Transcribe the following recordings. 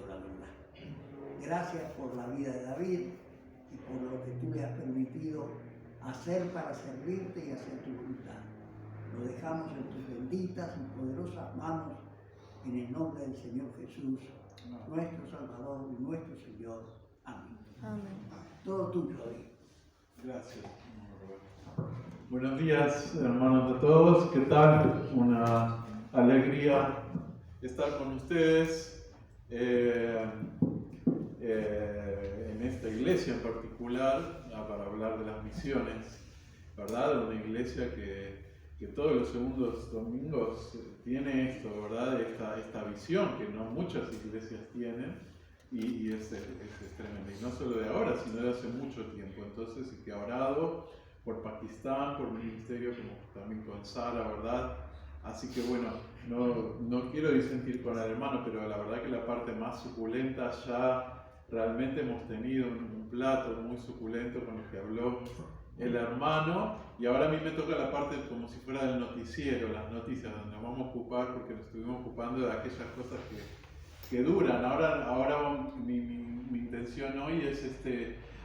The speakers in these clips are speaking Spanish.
la verdad. Gracias por la vida de David y por lo que tú le has permitido hacer para servirte y hacer tu voluntad. Lo dejamos en tus benditas y poderosas manos, en el nombre del Señor Jesús, nuestro Salvador y nuestro Señor. Amén. Amén. Todo tuyo, David. Gracias. Buenos días, hermanos de todos. ¿Qué tal? Una alegría estar con ustedes en esta iglesia en particular para hablar de las misiones, ¿verdad? Una iglesia que todos los segundos domingos tiene esto, ¿verdad? Esta visión que no muchas iglesias tienen y es tremenda. Y no solo de ahora, sino de hace mucho tiempo. Entonces, y que ha orado por Pakistán, por ministerio, como también con Sara, ¿verdad? Así que bueno, no quiero disentir con el hermano, pero la verdad que la parte más suculenta ya realmente hemos tenido un plato muy suculento con el que habló el hermano, y ahora a mí me toca la parte como si fuera del noticiero, las noticias, donde nos vamos a ocupar porque nos estuvimos ocupando de aquellas cosas que duran. Ahora mi intención hoy es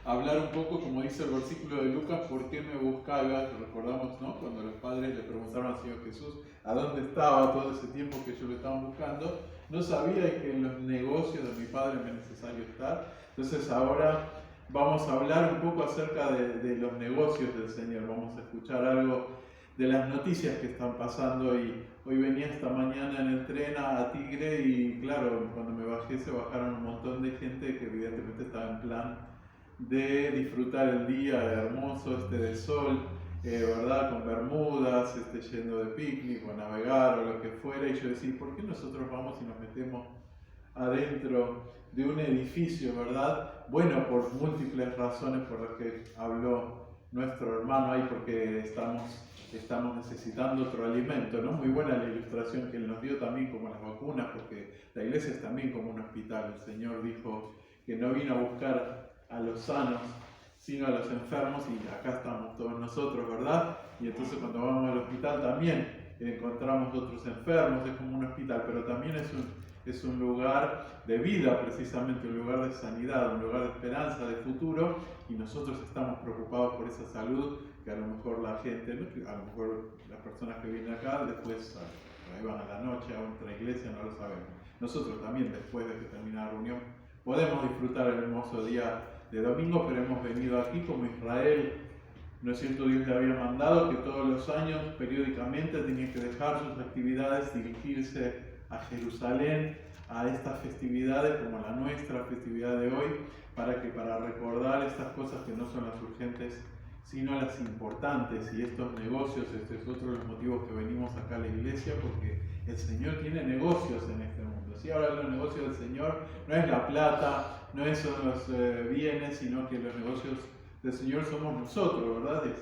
hablar un poco, como dice el versículo de Lucas, ¿por qué me buscaba? Recordamos, ¿no? Cuando los padres le preguntaron al Señor Jesús a dónde estaba todo ese tiempo que ellos lo estaban buscando. No sabía que en los negocios de mi padre me es necesario estar. Entonces ahora vamos a hablar un poco acerca de los negocios del Señor. Vamos a escuchar algo de las noticias que están pasando. Y hoy venía esta mañana en el tren a Tigre y claro, cuando me bajé se bajaron un montón de gente que evidentemente estaba en plan de disfrutar el día hermoso de sol, ¿verdad? Con bermudas, yendo de picnic o navegar o lo que fuera. Y yo decía, ¿por qué nosotros vamos y nos metemos adentro de un edificio, verdad? Bueno, por múltiples razones por las que habló nuestro hermano ahí, porque estamos necesitando otro alimento, ¿no? Muy buena la ilustración que él nos dio también, como las vacunas, porque la iglesia es también como un hospital. El Señor dijo que no vino a buscar a los sanos, sino a los enfermos, y acá estamos todos nosotros, ¿verdad? Y entonces cuando vamos al hospital también encontramos otros enfermos, es como un hospital, pero también es un lugar de vida, precisamente, un lugar de sanidad, un lugar de esperanza, de futuro, y nosotros estamos preocupados por esa salud que a lo mejor la gente, a lo mejor las personas que vienen acá después van a la noche a otra iglesia, no lo sabemos. Nosotros también, después de que termine la reunión, podemos disfrutar el hermoso día de domingo, pero hemos venido aquí como Israel. ¿No es cierto? Dios le había mandado que todos los años, periódicamente, tenía que dejar sus actividades, dirigirse a Jerusalén, a estas festividades como la nuestra festividad de hoy, para recordar estas cosas que no son las urgentes, sino las importantes. Y estos negocios, este es otro de los motivos que venimos acá a la iglesia, porque el Señor tiene negocios en este mundo. Si ahora los negocios del Señor no es la plata, no son los bienes, sino que los negocios del Señor somos nosotros, ¿verdad? Es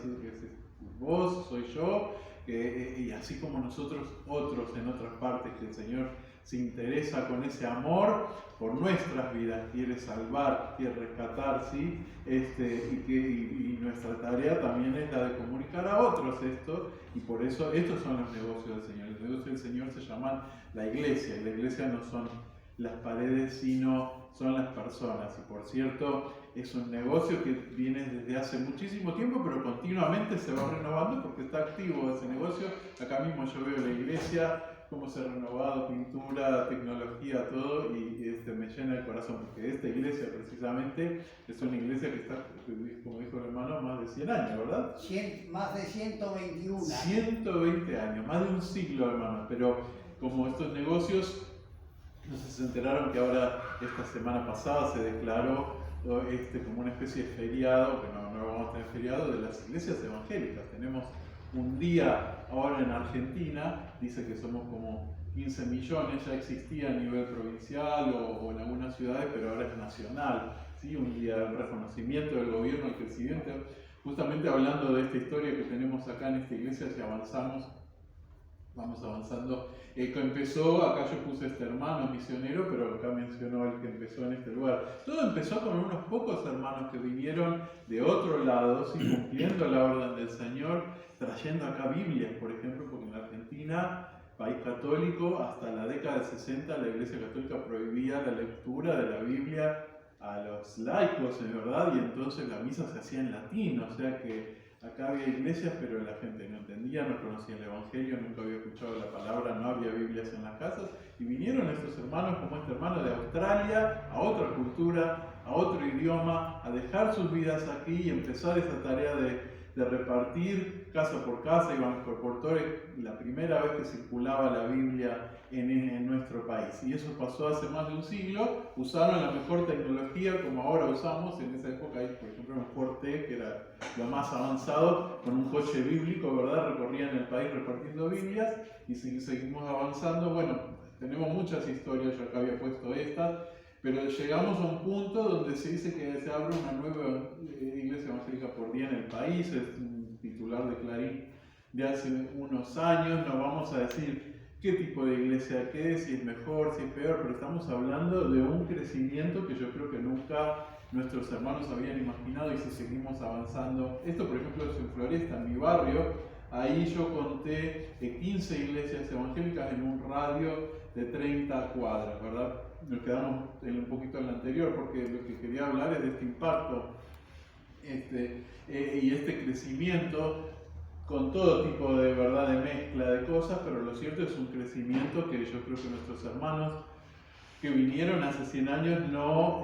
vos, soy yo, y así como nosotros, otros en otras partes, que el Señor se interesa con ese amor por nuestras vidas, quiere salvar, quiere rescatar, ¿sí? Y nuestra tarea también es la de comunicar a otros esto, y por eso estos son los negocios del Señor. Los negocios del Señor se llaman la iglesia, y la iglesia no son las paredes, sino son las personas. Y por cierto, es un negocio que viene desde hace muchísimo tiempo, pero continuamente se va renovando porque está activo ese negocio. Acá mismo yo veo la iglesia, cómo se ha renovado, pintura, tecnología, todo, y me llena el corazón, porque esta iglesia precisamente es una iglesia que está, como dijo el hermano, más de 100 años, ¿verdad? Más de 121 años. 120 años, más de un siglo, hermano. Pero como estos negocios, no sé si se enteraron que ahora, esta semana pasada, se declaró como una especie de feriado, que no vamos a tener feriado, de las iglesias evangélicas. Tenemos un día ahora en Argentina, dice que somos como 15 millones, ya existía a nivel provincial o en algunas ciudades, pero ahora es nacional, ¿sí? Un día de reconocimiento del gobierno, el presidente, justamente hablando de esta historia que tenemos acá en esta iglesia, si vamos avanzando, que empezó, acá yo puse hermano misionero, pero acá mencionó el que empezó en este lugar. Todo empezó con unos pocos hermanos que vinieron de otro lado, ¿sí? Cumpliendo la orden del Señor, trayendo acá Biblias, por ejemplo, porque en la Argentina país católico, hasta la década del 60 la Iglesia Católica prohibía la lectura de la Biblia a los laicos, es verdad, y entonces la misa se hacía en latín, o sea que acá había iglesias, pero la gente no entendía, no conocía el Evangelio, nunca había escuchado la palabra, no había Biblias en las casas, y vinieron estos hermanos, como este hermano de Australia, a otra cultura, a otro idioma, a dejar sus vidas aquí y empezar esa tarea de repartir casa por casa, iban por portores, la primera vez que circulaba la Biblia en nuestro país. Y eso pasó hace más de un siglo, usaron la mejor tecnología como ahora usamos, en esa época hay, por ejemplo, un Ford T, que era lo más avanzado, con un coche bíblico, ¿verdad? Recorrían el país repartiendo Biblias, y seguimos avanzando. Bueno, tenemos muchas historias, yo acá había puesto estas, pero llegamos a un punto donde se dice que se abre una nueva iglesia evangélica por día en el país, es un titular de Clarín de hace unos años, no vamos a decir qué tipo de iglesia que es, si es mejor, si es peor, pero estamos hablando de un crecimiento que yo creo que nunca nuestros hermanos habían imaginado, y si seguimos avanzando. Esto, por ejemplo, es en Floresta, en mi barrio, ahí yo conté 15 iglesias evangélicas en un radio de 30 cuadras, ¿verdad? Nos quedamos un poquito en la anterior porque lo que quería hablar es de este impacto y este crecimiento con todo tipo de verdad, de mezcla de cosas, pero lo cierto es un crecimiento que yo creo que nuestros hermanos que vinieron hace 100 años no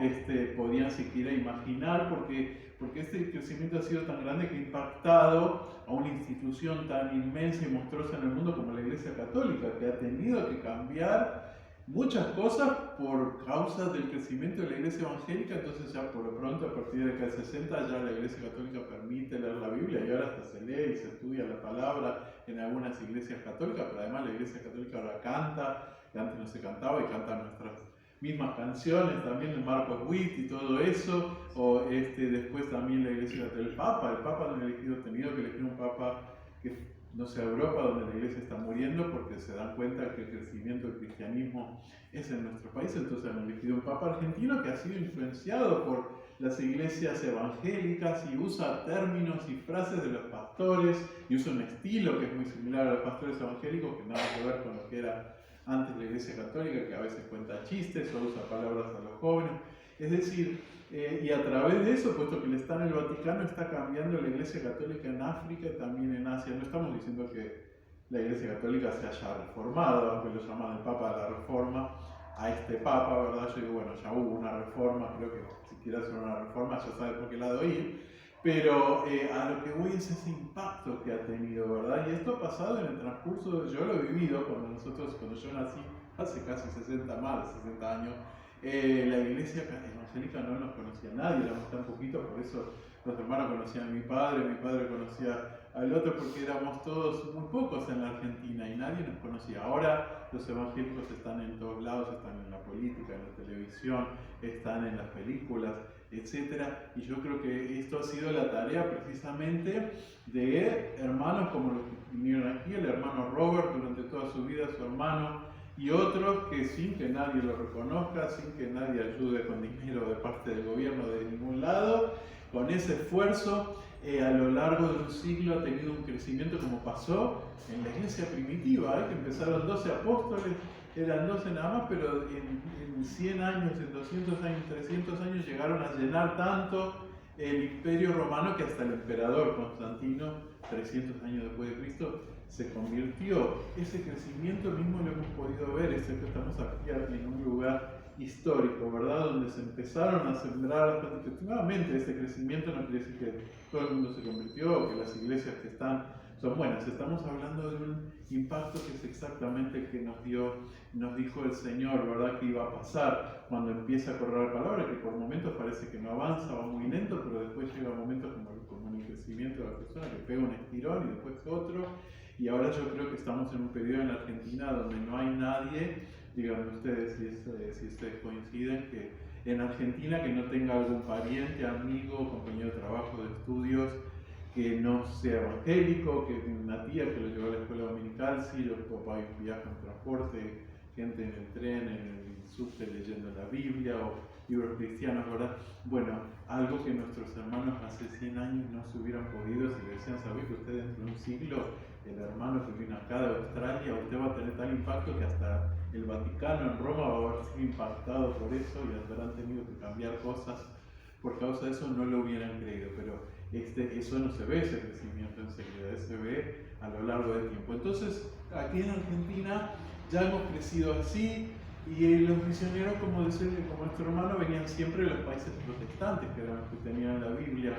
podían siquiera imaginar, porque este crecimiento ha sido tan grande que ha impactado a una institución tan inmensa y monstruosa en el mundo como la Iglesia Católica, que ha tenido que cambiar muchas cosas por causa del crecimiento de la Iglesia Evangélica. Entonces ya por lo pronto, a partir de que el 60, ya la Iglesia Católica permite leer la Biblia, y ahora hasta se lee y se estudia la palabra en algunas iglesias católicas, pero además la Iglesia Católica ahora canta, que antes no se cantaba, y cantan nuestras mismas canciones, también de Marcos Witt y todo eso, o después también la Iglesia del Papa. El Papa han tenido que elegir un Papa que no sea Europa, donde la Iglesia está muriendo, porque se dan cuenta que el crecimiento del cristianismo es en nuestro país. Entonces han elegido un Papa argentino que ha sido influenciado por las iglesias evangélicas y usa términos y frases de los pastores, y usa un estilo que es muy similar a los pastores evangélicos, que nada que ver con lo que era antes la Iglesia Católica, que a veces cuenta chistes o usa palabras a los jóvenes. Es decir, y a través de eso, puesto que él está en el Vaticano, está cambiando la Iglesia Católica en África y también en Asia. No estamos diciendo que la Iglesia Católica se haya reformado, aunque lo llaman el Papa de la Reforma, a este Papa, ¿verdad? Yo digo, bueno, ya hubo una reforma, creo que si quiere hacer una reforma ya sabe por qué lado ir. Pero a lo que voy es ese impacto que ha tenido, ¿verdad? Y esto ha pasado en el transcurso, yo lo he vivido cuando yo nací, hace casi 60 años, la iglesia evangélica no nos conocía a nadie, éramos tan poquitos, por eso los hermanos conocían a mi padre conocía al otro, porque éramos todos muy pocos en la Argentina y nadie nos conocía. Ahora los evangélicos están en todos lados, están en la política, en la televisión, están en las películas, etcétera, y yo creo que esto ha sido la tarea precisamente de hermanos como los que vinieron aquí, el hermano Robert durante toda su vida, su hermano, y otros que sin que nadie lo reconozca, sin que nadie ayude con dinero de parte del gobierno de ningún lado, con ese esfuerzo a lo largo de un siglo ha tenido un crecimiento como pasó en la iglesia primitiva, que empezaron 12 apóstoles, eran 12 nada más, pero en 100 años, en 200 años, 300 años llegaron a llenar tanto el imperio romano que hasta el emperador Constantino, 300 años después de Cristo, se convirtió. Ese crecimiento mismo lo hemos podido ver, es que estamos aquí en un lugar histórico, ¿verdad? Donde se empezaron a sembrar las plantas. Nuevamente, ese crecimiento no quiere decir que todo el mundo se convirtió o que las iglesias que están son buenas. Estamos hablando de un impacto que es exactamente el que nos dijo el Señor, ¿verdad? Que iba a pasar cuando empieza a correr la palabra, que por momentos parece que no avanza, va muy lento, pero después llega momentos como en el crecimiento de la persona, que pega un estirón y después otro. Y ahora yo creo que estamos en un periodo en la Argentina donde no hay nadie, díganme ustedes si ustedes coinciden, que en Argentina que no tenga algún pariente, amigo, compañero de trabajo, de estudios, que no sea evangélico, que tiene una tía que lo llevó a la escuela dominical, sí, los papás viajan en transporte, gente en el tren, en el subte leyendo la Biblia o libros cristianos, ¿verdad? Bueno, algo que nuestros hermanos hace 100 años no se hubieran podido si le decían, ¿sabés que usted dentro de un siglo el hermano que vino acá de Australia, usted va a tener tal impacto que hasta el Vaticano en Roma va a haber sido impactado por eso y habrán tenido que cambiar cosas por causa de eso, no lo hubieran creído, pero eso no se ve, ese crecimiento enseguida, se ve a lo largo del tiempo. Entonces, aquí en Argentina ya hemos crecido así, y los misioneros, como nuestro hermano, venían siempre de los países protestantes, que eran los que tenían la Biblia,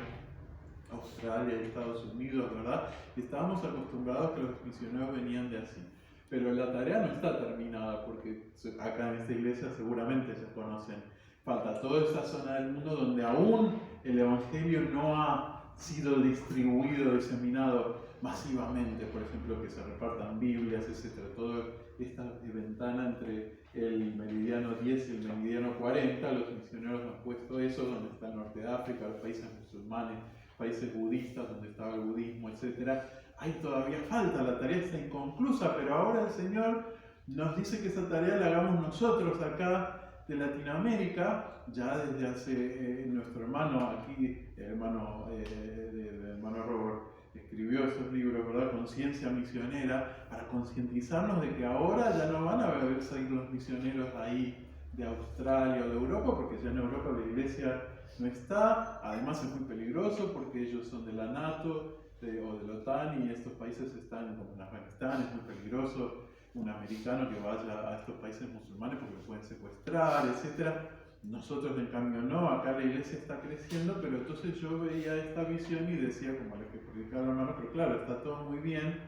Australia y Estados Unidos, ¿verdad? Y estábamos acostumbrados a que los misioneros venían de así. Pero la tarea no está terminada, porque acá en esta iglesia seguramente ya conocen, falta toda esa zona del mundo donde aún el Evangelio no ha sido distribuido, diseminado masivamente, por ejemplo, que se repartan Biblias, etc. Toda esta ventana entre el meridiano 10 y el meridiano 40, los misioneros han puesto eso, donde está el norte de África, los países musulmanes, países budistas, donde estaba el budismo, etc. Hay todavía falta, la tarea está inconclusa, pero ahora el Señor nos dice que esa tarea la hagamos nosotros acá de Latinoamérica, ya desde hace nuestro hermano aquí, el hermano Robert, escribió esos libros, ¿verdad? Conciencia misionera, para concientizarnos de que ahora ya no van a haber salir los misioneros ahí de Australia o de Europa, porque ya en Europa la iglesia no está, además es muy peligroso porque ellos son de la NATO o de la OTAN y estos países están, como en Afganistán, es muy peligroso un americano que vaya a estos países musulmanes porque lo pueden secuestrar, etc. Nosotros en cambio no, acá la iglesia está creciendo, pero entonces yo veía esta visión y decía, como la que predicaba el hermano, pero claro, está todo muy bien,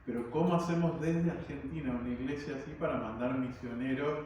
pero ¿cómo hacemos desde Argentina una iglesia así para mandar misioneros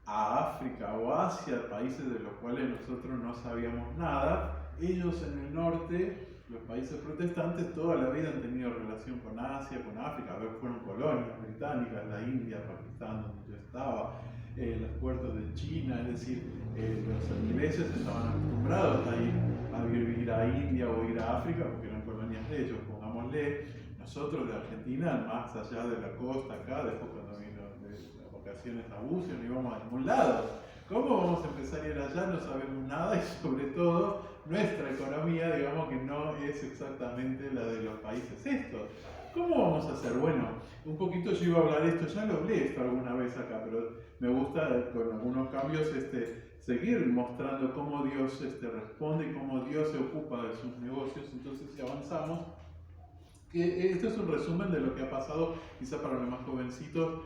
a África o Asia, países de los cuales nosotros no sabíamos nada? Ellos en el norte, los países protestantes, toda la vida han tenido relación con Asia, con África, fueron colonias británicas, la India, Pakistán, donde yo estaba, los puertos de China, es decir, los ingleses estaban acostumbrados a vivir a India o ir a África porque eran colonias de ellos, pongámosle. Nosotros de Argentina, más allá de la costa acá, después cuando vino de las vacaciones a Bucio, no íbamos a ningún lado. ¿Cómo vamos a empezar a ir allá? No sabemos nada y sobre todo nuestra economía, digamos que no es exactamente la de los países estos. ¿Cómo vamos a hacer? Bueno, un poquito yo iba a hablar esto, ya lo hablé esto alguna vez acá, pero me gusta con algunos cambios seguir mostrando cómo Dios responde y cómo Dios se ocupa de sus negocios. Entonces, si avanzamos, que esto es un resumen de lo que ha pasado, quizá para los más jovencitos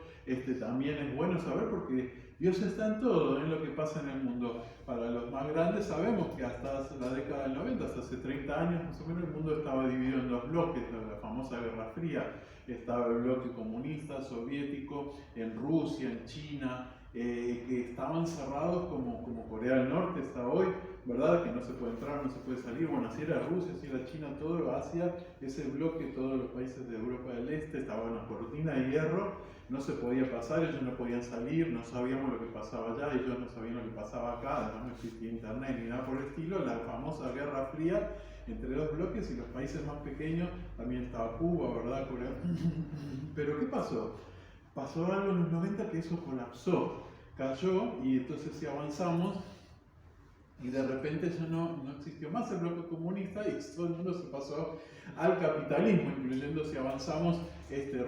también es bueno saber porque Dios está en todo, en lo que pasa en el mundo. Para los más grandes sabemos que hasta la década del 90, hasta hace 30 años más o menos, el mundo estaba dividido en dos bloques, la famosa Guerra Fría. Estaba el bloque comunista, soviético, en Rusia, en China, que estaban cerrados como Corea del Norte está hoy, ¿verdad? Que no se puede entrar, no se puede salir. Bueno, así era Rusia, así era China, todo Asia, ese bloque, todos los países de Europa del Este, estaba en la cortina de hierro. No se podía pasar, ellos no podían salir, no sabíamos lo que pasaba allá, ellos no sabían lo que pasaba acá, además no existía internet ni nada por el estilo, la famosa Guerra Fría entre dos bloques y los países más pequeños, también estaba Cuba, ¿verdad? Corea. Pero ¿qué pasó? Pasó algo en los 90 que eso colapsó, cayó y entonces si avanzamos y de repente ya no existió más el bloque comunista y todo el mundo se pasó al capitalismo, incluyendo si avanzamos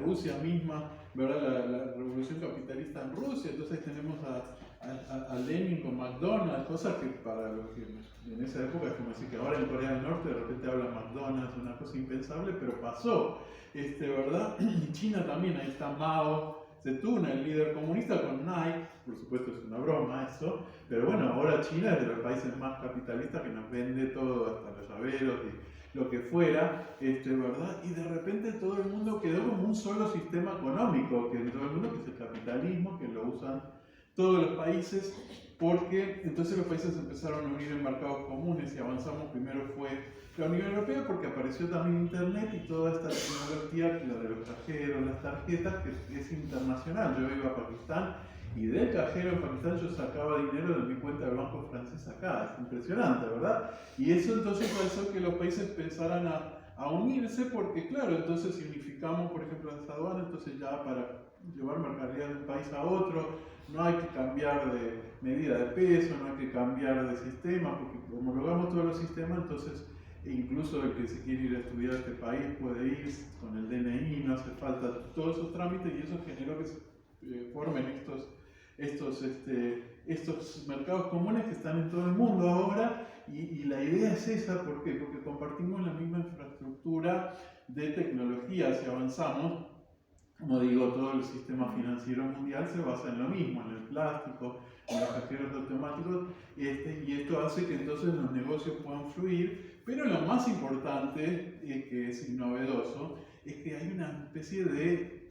Rusia misma, ¿verdad? La revolución capitalista en Rusia. Entonces tenemos a Lenin con McDonald's, cosas que para los que en esa época es como decir que ahora en Corea del Norte de repente hablan McDonald's, una cosa impensable, pero pasó, ¿verdad? Y China también, ahí está Mao Zedong, el líder comunista, con Nike, por supuesto es una broma eso, pero bueno, ahora China es de los países más capitalistas que nos vende todo, hasta los llaveros y lo que fuera, ¿verdad? Y de repente todo el mundo quedó como un solo sistema económico, que todo el mundo, que es el capitalismo, que lo usan todos los países, porque entonces los países empezaron a unir en mercados comunes y avanzamos. Primero fue la Unión Europea porque apareció también Internet y toda esta tecnología, la de los cajeros, las tarjetas, que es internacional. Yo iba a Pakistán y del cajero en Pakistán yo sacaba dinero de mi cuenta del banco francés acá. Es impresionante, ¿verdad? Y eso entonces hizo que los países empezaran a unirse porque, claro, entonces si unificamos, por ejemplo, las aduanas, entonces ya para llevar mercadería de un país a otro, no hay que cambiar de medida de peso, no hay que cambiar de sistema, porque homologamos todos los sistemas, entonces e incluso el que se quiere ir a estudiar a este país puede ir con el DNI, no hace falta todos esos trámites, y eso generó que se formen estos mercados comunes que están en todo el mundo ahora, y la idea es esa. ¿Por qué? Porque compartimos la misma infraestructura de tecnología. Si avanzamos, como digo, todo el sistema financiero mundial se basa en lo mismo, en el plástico, en los cajeros automáticos, y esto hace que entonces los negocios puedan fluir. Pero lo más importante, que es novedoso, es que hay una especie de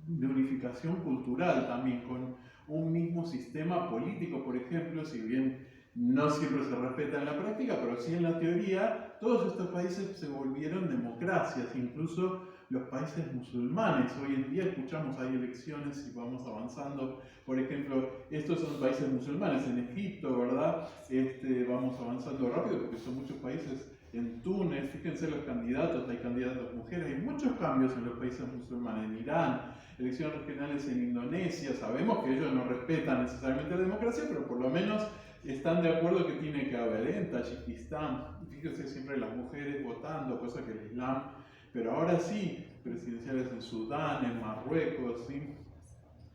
unificación cultural también, con un mismo sistema político. Por ejemplo, si bien no siempre se respeta en la práctica, pero sí en la teoría, todos estos países se volvieron democracias, incluso los países musulmanes. Hoy en día escuchamos, hay elecciones y vamos avanzando. Por ejemplo, estos son países musulmanes, en Egipto, ¿verdad? Vamos avanzando rápido porque son muchos países. En Túnez, fíjense los candidatos, hay candidatas mujeres, hay muchos cambios en los países musulmanes. En Irán, elecciones regionales en Indonesia, sabemos que ellos no respetan necesariamente la democracia, pero por lo menos están de acuerdo que tiene que haber. En Tayikistán, fíjense siempre las mujeres votando, cosa que el Islam, pero ahora sí, presidenciales en Sudán, en Marruecos, ¿sí?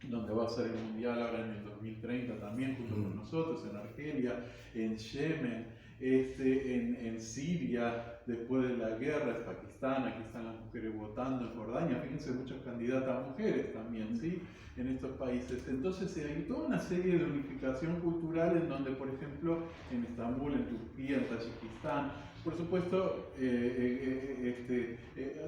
Donde va a ser el mundial ahora en el 2030 también, junto con nosotros, en Argelia, en Yemen, en Siria, después de la guerra, en Pakistán, aquí están las mujeres votando, en Jordania, fíjense, muchas candidatas mujeres también, ¿sí? En estos países. Entonces hay toda una serie de unificación cultural en donde, por ejemplo, en Estambul, en Turquía, en Tayikistán, por supuesto,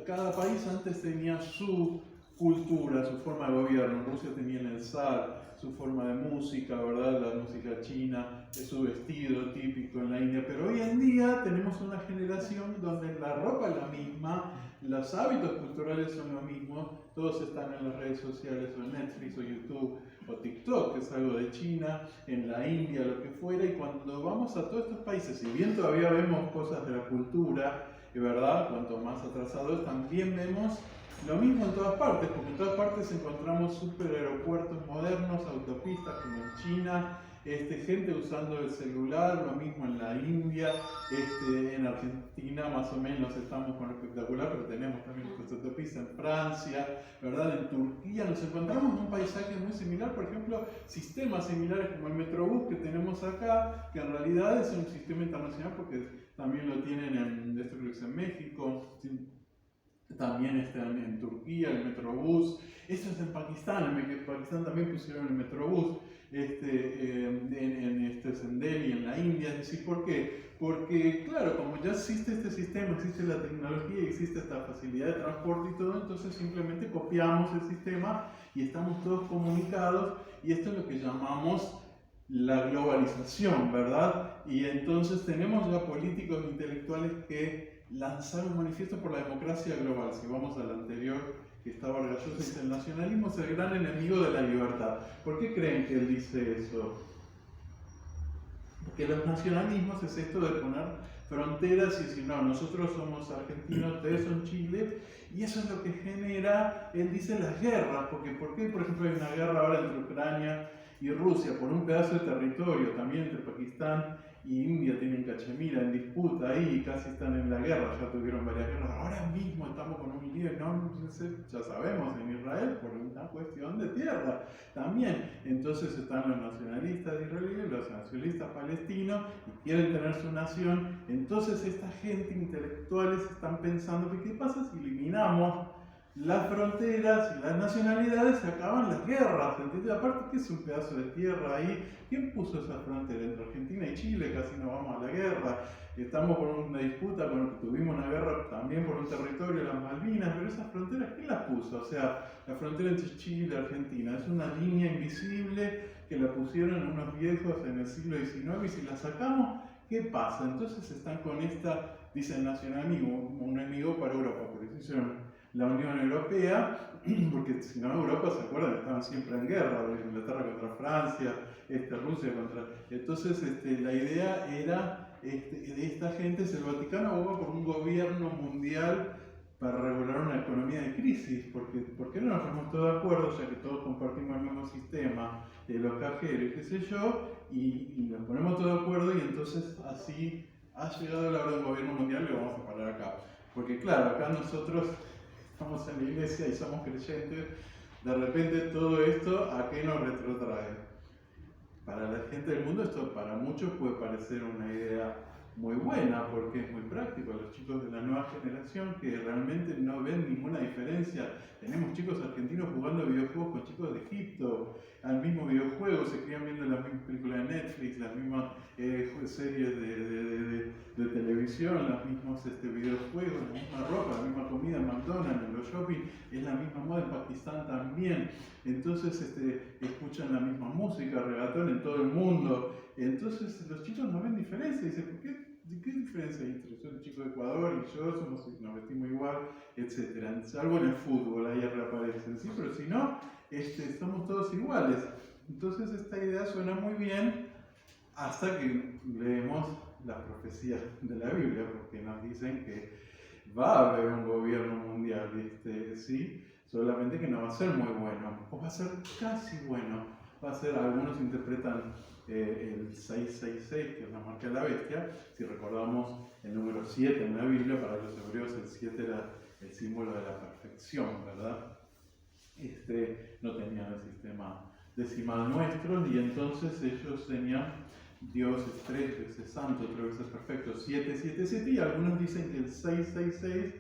cada país antes tenía su cultura, su forma de gobierno. En Rusia tenían el zar, su forma de música, ¿verdad? La música china, su vestido típico en la India. Pero hoy en día tenemos una generación donde la ropa es la misma, los hábitos culturales son lo mismo, todos están en las redes sociales, o en Netflix, o YouTube, o TikTok, que es algo de China, en la India, lo que fuera. Y cuando vamos a todos estos países, si bien todavía vemos cosas de la cultura, ¿verdad? Cuanto más atrasados, también vemos lo mismo en todas partes, porque en todas partes encontramos super aeropuertos modernos, autopistas como en China, gente usando el celular, lo mismo en la India, en Argentina más o menos estamos con lo espectacular, pero tenemos también nuestras autopistas en Francia, ¿verdad? En Turquía nos encontramos un paisaje muy similar, por ejemplo, sistemas similares como el Metrobús que tenemos acá, que en realidad es un sistema internacional porque también lo tienen en México, también están en Turquía, el Metrobús. Esto es en Pakistán. En Pakistán también pusieron el Metrobús, en Delhi, en la India. Es decir, ¿por qué? Porque, claro, como ya existe este sistema, existe la tecnología y existe esta facilidad de transporte y todo, entonces simplemente copiamos el sistema y estamos todos comunicados, y esto es lo que llamamos la globalización, ¿verdad? Y entonces tenemos ya políticos intelectuales que lanzaron un manifiesto por la democracia global. Si vamos al anterior, que estaba Vargas Llosa, dice: el nacionalismo es el gran enemigo de la libertad. ¿Por qué creen que él dice eso? Porque los nacionalismos es esto de poner fronteras y decir, no, nosotros somos argentinos, ustedes son Chile, y eso es lo que genera, él dice, las guerras. Porque, ¿por qué, por ejemplo, hay una guerra ahora entre Ucrania y Rusia por un pedazo de territorio? También entre Pakistán y India tienen Cachemira en disputa ahí, casi están en la guerra, ya tuvieron varias guerras. Ahora mismo estamos con un lío, ya sabemos, en Israel por una cuestión de tierra también. Entonces están los nacionalistas israelíes, los nacionalistas palestinos, y quieren tener su nación. Entonces esta gente intelectuales están pensando que qué pasa si eliminamos las fronteras y las nacionalidades, se acaban las guerras. ¿Entiendes? Aparte, que es un pedazo de tierra ahí. ¿Quién puso esa frontera entre Argentina y Chile? Casi no vamos a la guerra. Estamos con una disputa, tuvimos una guerra también por un territorio, las Malvinas, pero esas fronteras, ¿quién las puso? O sea, la frontera entre Chile y Argentina es una línea invisible que la pusieron unos viejos en el siglo XIX, y si la sacamos, ¿qué pasa? Entonces están con esta, dicen, nacionalismo, un enemigo para Europa, por eso hicieron la Unión Europea, porque si no, Europa, ¿se acuerdan? Estaban siempre en guerra, Inglaterra contra Francia, Rusia contra... Entonces la idea era, de esta gente, es el Vaticano aboga por un gobierno mundial para regular una economía de crisis, porque ¿por qué no nos ponemos todos de acuerdo, ya que todos compartimos el mismo sistema, los cajeros, qué sé yo, y nos ponemos todos de acuerdo, y entonces así ha llegado la hora de un gobierno mundial y lo vamos a parar acá. Porque claro, acá nosotros estamos en la iglesia y somos creyentes, de repente todo esto, ¿a qué nos retrotrae? Para la gente del mundo esto para muchos puede parecer una idea muy buena porque es muy práctico. Los chicos de la nueva generación que realmente no ven ninguna diferencia. Tenemos chicos argentinos jugando videojuegos con chicos de Egipto, al mismo videojuego, se crían viendo las mismas películas de Netflix, las mismas series de televisión, los mismos videojuegos, la misma ropa, la misma comida en McDonald's, en los shopping, es la misma moda en Pakistán también. Entonces escuchan la misma música, reggaetón en todo el mundo. Entonces los chicos no ven diferencia. Dicen, ¿qué diferencia hay entre yo, el chico de Ecuador y yo? Nos vestimos igual, etc. Salvo en el fútbol, ahí reaparecen, ¿sí? Pero si no, estamos todos iguales. Entonces esta idea suena muy bien hasta que leemos las profecías de la Biblia, porque nos dicen que va a haber un gobierno mundial, ¿sí? Solamente que no va a ser muy bueno, o va a ser casi bueno. Va a ser, algunos interpretan el 666, que es la marca de la bestia. Si recordamos el número 7 en la Biblia, para los hebreos el 7 era el símbolo de la perfección, ¿verdad? No tenían el sistema decimal nuestro, y entonces ellos tenían Dios es 3 veces santo, 3 veces perfecto, 777, y algunos dicen que el 666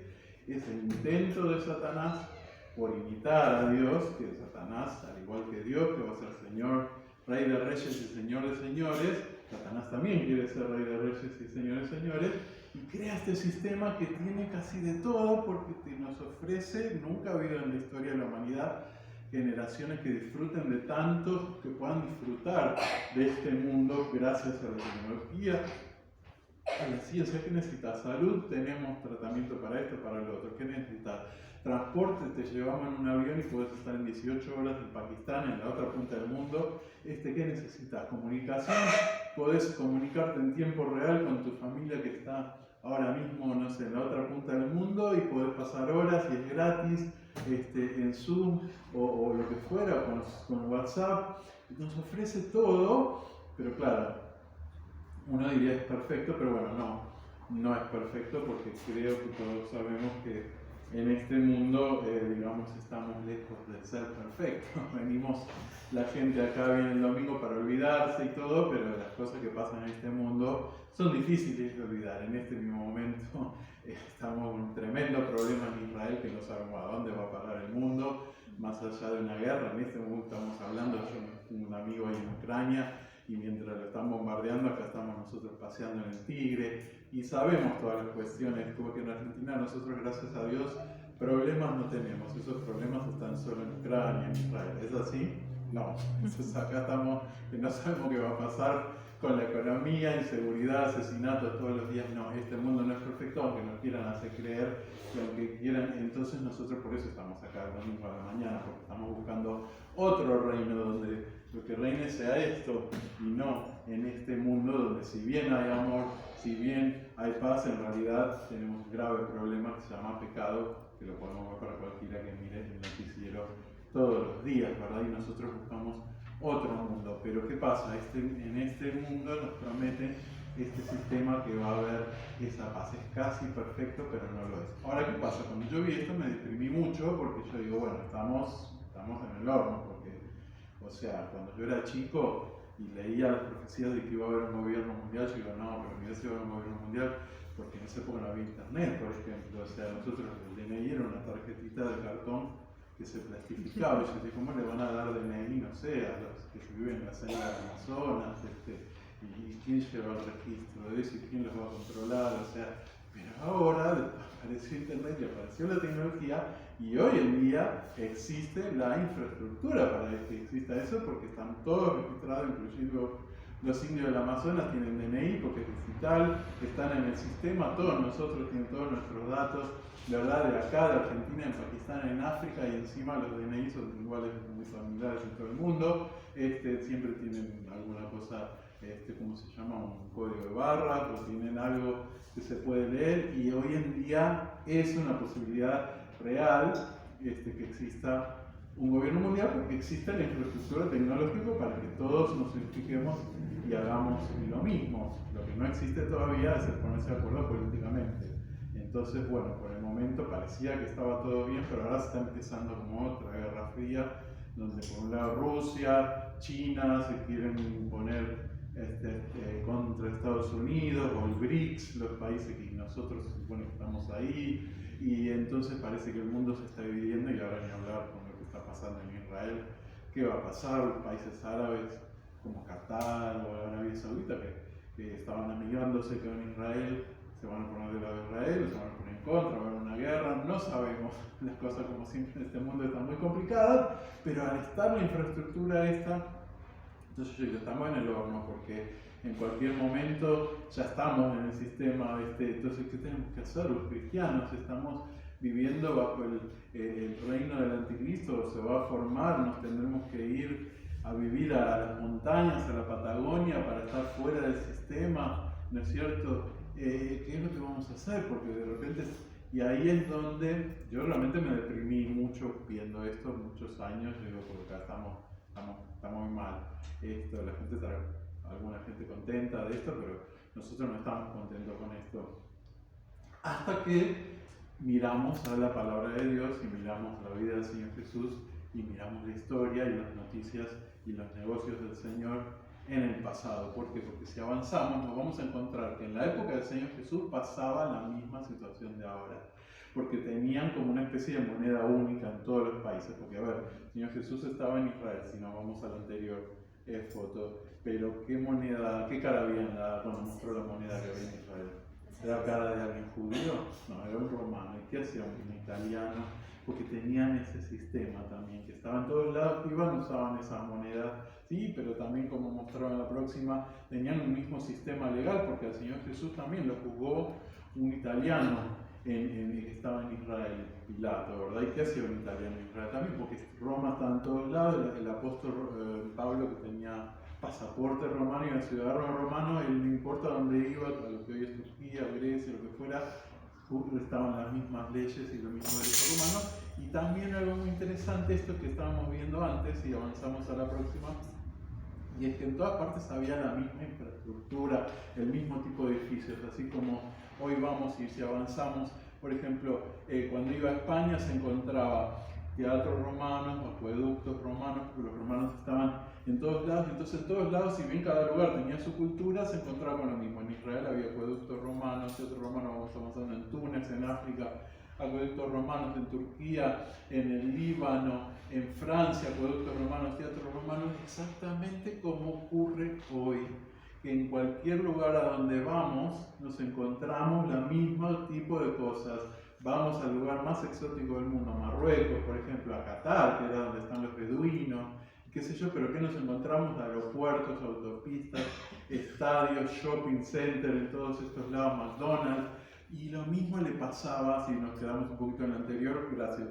es el intento de Satanás por imitar a Dios, que Satanás, al igual que Dios, que va a ser Señor, Rey de Reyes y Señor de Señores, Satanás también quiere ser Rey de Reyes y Señor de Señores, y crea este sistema que tiene casi de todo, porque nos ofrece, nunca ha habido en la historia de la humanidad, generaciones que disfruten de tanto, que puedan disfrutar de este mundo gracias a la tecnología, a la ciencia. ¿Qué necesitas? Salud, tenemos tratamiento para esto, para lo otro. ¿Qué necesitas? Transporte, te llevamos en un avión y puedes estar en 18 horas en Pakistán, en la otra punta del mundo. ¿Qué necesitas? Comunicación, podés comunicarte en tiempo real con tu familia que está ahora mismo, no sé, en la otra punta del mundo, y podés pasar horas y es gratis, en Zoom o lo que fuera, con WhatsApp. Nos ofrece todo, pero claro, uno diría es perfecto, pero bueno, no es perfecto, porque creo que todos sabemos que en este mundo, digamos, estamos lejos de ser perfectos. Venimos, la gente acá viene el domingo para olvidarse y todo, pero las cosas que pasan en este mundo son difíciles de olvidar. En este mismo momento estamos con un tremendo problema en Israel, que no sabemos a dónde va a parar el mundo, más allá de una guerra. En este momento estamos hablando, yo tengo un amigo ahí en Ucrania, y mientras lo están bombardeando, acá estamos nosotros paseando en el Tigre, y sabemos todas las cuestiones, como que en Argentina nosotros, gracias a Dios, problemas no tenemos. Esos problemas están solo en Ucrania, en Israel. ¿Es así? No. Entonces acá estamos, que no sabemos qué va a pasar con la economía, inseguridad, asesinatos todos los días. No, este mundo no es perfecto, aunque nos quieran hacer creer, y aunque quieran. Entonces nosotros por eso estamos acá el domingo a la mañana, porque estamos buscando otro reino donde lo que reine sea esto, y no en este mundo donde, si bien hay amor, si bien hay paz, en realidad tenemos un grave problema que se llama pecado, que lo podemos ver para cualquiera que mire el noticiero todos los días, ¿verdad? Y nosotros buscamos otro mundo. Pero ¿qué pasa? En este mundo nos promete este sistema que va a haber esa paz. Es casi perfecto, pero no lo es. Ahora, ¿qué pasa? Cuando yo vi esto me deprimí mucho, porque yo digo, bueno, estamos en el horno, porque, o sea, cuando yo era chico y leía las profecías de que iba a haber un gobierno mundial, yo digo, no, pero mira si va a haber un gobierno mundial, porque en esa época no había internet, por ejemplo. O sea, nosotros el DNI era una tarjetita de cartón que se plastificaba. Y yo dije, ¿cómo le van a dar DNI, no sé, a los que viven en la selva del Amazonas? ¿Y quién lleva el registro de eso? ¿Y quién los va a controlar? O sea, pero ahora apareció internet y apareció la tecnología, y hoy en día existe la infraestructura para que exista eso, porque están todos registrados, incluyendo los indios del Amazonas tienen DNI porque es digital, están en el sistema, todos nosotros tienen todos nuestros datos, ¿verdad? De acá, de Argentina, en Pakistán, en África, y encima los DNI son iguales, muy familiares en todo el mundo. Siempre tienen alguna cosa, ¿cómo se llama? Un código de barras, o tienen algo que se puede leer, y hoy en día es una posibilidad real que exista un gobierno mundial porque existe la infraestructura tecnológica para que todos nos unifiquemos y hagamos lo mismo. Lo que no existe todavía es el ponerse de acuerdo políticamente. Entonces, bueno, por el momento parecía que estaba todo bien, pero ahora se está empezando como otra guerra fría, donde por un lado Rusia, China se quieren imponer contra Estados Unidos, o el BRICS, los países que nosotros se supone que estamos ahí, y entonces parece que el mundo se está dividiendo, y ahora ni hablar con lo que está pasando en Israel. ¿Qué va a pasar? Los países árabes como Qatar o Arabia Saudita que estaban amigándose con Israel, se van a poner del lado de Israel, se van a poner en contra, va a haber una guerra, no sabemos. Las cosas, como siempre en este mundo, están muy complicadas, pero al estar la infraestructura esta, entonces yo digo, estamos en el horno, porque en cualquier momento ya estamos en el sistema. Entonces, ¿qué tenemos que hacer? Los cristianos estamos viviendo bajo el reino del anticristo, se va a formar, nos tendremos que ir a vivir a las montañas, a la Patagonia, para estar fuera del sistema, ¿no es cierto? ¿Qué es lo que vamos a hacer? Porque de repente, y ahí es donde yo realmente me deprimí mucho viendo esto, muchos años. Yo digo, porque acá estamos muy mal. La gente está, alguna gente contenta de esto, pero nosotros no estamos contentos con esto. Hasta que miramos a la palabra de Dios y miramos la vida del Señor Jesús y miramos la historia y las noticias y los negocios del Señor en el pasado. ¿Por qué? Porque si avanzamos nos vamos a encontrar que en la época del Señor Jesús pasaba la misma situación de ahora, porque tenían como una especie de moneda única en todos los países. Porque, a ver, el Señor Jesús estaba en Israel, si nos vamos a la anterior foto, pero ¿qué moneda, qué cara había cuando mostró la moneda que había en Israel? ¿Era cara de alguien judío? No, era un romano. ¿Y qué hacía un italiano? Porque tenían ese sistema también, que estaba en todos lados, iban, usaban esas monedas, sí, pero también, como mostraba en la próxima, tenían un mismo sistema legal, porque al Señor Jesús también lo juzgó un italiano que estaba en Israel, Pilato, ¿verdad? ¿Y qué hacía un italiano en Israel también? Porque Roma está en todos lados. El apóstol Pablo, que tenía pasaporte romano y era ciudadano romano, él no importa dónde iba, a lo que hoy es Turquía, Grecia, lo que fuera, estaban las mismas leyes y lo mismo derecho romano. Y también algo muy interesante, esto que estábamos viendo antes, y avanzamos a la próxima, y es que en todas partes había la misma infraestructura, el mismo tipo de edificios, así como hoy vamos, y si avanzamos, por ejemplo, cuando iba a España se encontraba teatros romanos, acueductos romanos, porque los romanos estaban en todos lados. Entonces en todos lados, si bien cada lugar tenía su cultura, se encontraba con lo mismo. En Israel había acueductos romanos, teatros romanos, vamos avanzando en Túnez, en África, acueductos romanos en Turquía, en el Líbano, en Francia, acueductos romanos, teatros romanos, exactamente como ocurre hoy, que en cualquier lugar a donde vamos nos encontramos el mismo tipo de cosas. Vamos al lugar más exótico del mundo, a Marruecos, por ejemplo, a Qatar, que era donde están los beduinos, qué sé yo, pero ¿qué nos encontramos? Aeropuertos, autopistas, estadios, shopping center, en todos estos lados, McDonald's. Y lo mismo le pasaba, si nos quedamos un poquito en lo anterior, gracias,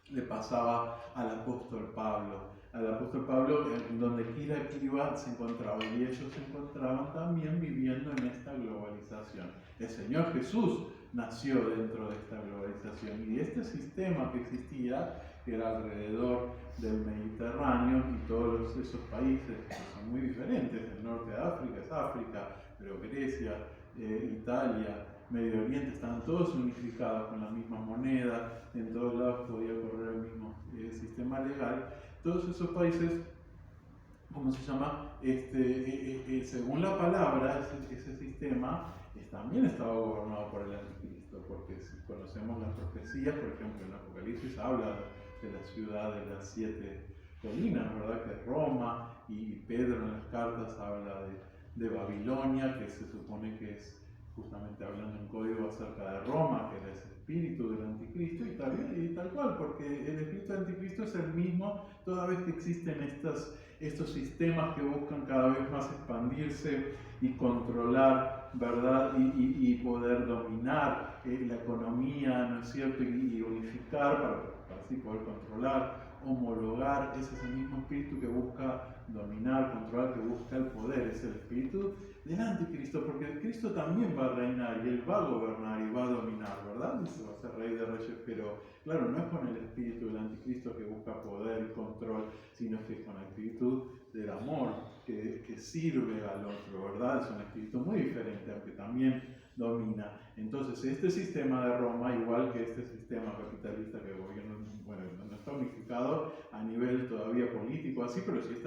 le pasaba al apóstol Pablo. Al apóstol Pablo, en donde quiera que iba, se encontraba, y ellos se encontraban también viviendo en esta globalización. El Señor Jesús nació dentro de esta globalización, y este sistema que existía, que era alrededor del Mediterráneo, y todos esos países que son muy diferentes, el norte de África es África, pero Grecia, Italia, Medio Oriente, estaban todos unificados con la misma moneda, en todos lados podía correr el mismo sistema legal. Todos esos países, ¿cómo se llama? Según la palabra, ese sistema también estaba gobernado por el anticristo, porque si conocemos las profecías, por ejemplo, en Apocalipsis habla de la ciudad de las 7 colinas, ¿verdad? Que es Roma, y Pedro en las cartas habla de Babilonia, que se supone que es justamente hablando en código acerca de Roma, que era ese espíritu del anticristo, y tal cual, porque el espíritu del anticristo es el mismo toda vez que existen estos sistemas que buscan cada vez más expandirse y controlar, ¿verdad? Y poder dominar la economía, ¿no es cierto? Y unificar para así poder controlar, homologar, es ese mismo espíritu que busca dominar, controlar, que busca el poder, es el espíritu del anticristo, porque Cristo también va a reinar y él va a gobernar y va a dominar, ¿verdad? Y se va a ser rey de reyes, pero claro, no es con el espíritu del anticristo que busca poder y control, sino que es con el espíritu del amor, que sirve al otro, ¿verdad? Es un espíritu muy diferente, aunque también domina. Entonces, este sistema de Roma, igual que este sistema capitalista que gobierna, bueno, no está unificado a nivel todavía político, así, pero sí